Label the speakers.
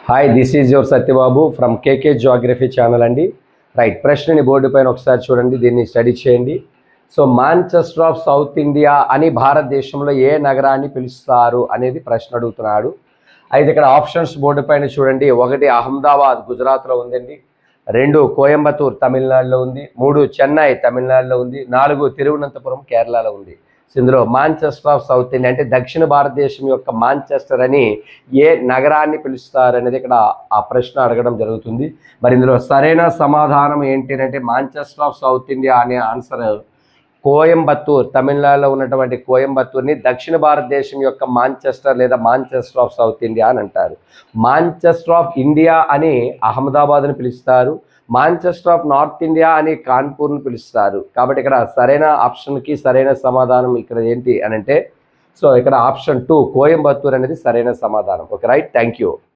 Speaker 1: Hi, this is your Satyababu from KK Geography channel అండి. Right, ప్రశ్నని board పైన ఒకసారి చూడండి, దీన్ని స్టడీ చేయండి. So Manchester of south India అని భారతదేశంలో ఏ నగరాన్ని పిలుస్తారు అనేది ప్రశ్న అడుగుతున్నాడు. అయితే ఇక్కడ ఆప్షన్స్ బోర్డు పైన చూడండి. 1 అహ్మదాబాద్ గుజరాత్లో ఉందండి, 2 కోయంబత్తూర్ తమిళనాడులో ఉంది, 3 చెన్నై తమిళనాడులో ఉంది, 4 తిరువనంతపురం కేరళలో ఉంది. సో ఇందులో మాంచెస్టర్ ఆఫ్ సౌత్ ఇండియా అంటే దక్షిణ భారతదేశం యొక్క మాంచెస్టర్ అని ఏ నగరాన్ని పిలుస్తారు అనేది ఇక్కడ ఆ ప్రశ్న అడగడం జరుగుతుంది. మరి ఇందులో సరైన సమాధానం ఏంటి అంటే మాంచెస్టర్ ఆఫ్ సౌత్ ఇండియా అనే ఆన్సర్ కోయంబత్తూర్, తమిళనాడులో ఉన్నటువంటి కోయంబత్తూర్ని దక్షిణ భారతదేశం యొక్క మాంచెస్టర్ లేదా మాంచెస్టర్ ఆఫ్ సౌత్ ఇండియా అని అంటారు. మాంచెస్టర్ ఆఫ్ ఇండియా అని అహ్మదాబాద్ని పిలుస్తారు, మాంచెస్టర్ ఆఫ్ నార్త్ ఇండియా అని కాన్పూర్ని పిలుస్తారు. కాబట్టి ఇక్కడ సరైన ఆప్షన్కి సరైన సమాధానం ఇక్కడ ఏంటి అని అంటే, సో ఇక్కడ ఆప్షన్ 2 కోయంబత్తూర్ అనేది సరైన సమాధానం. Okay, right, thank you.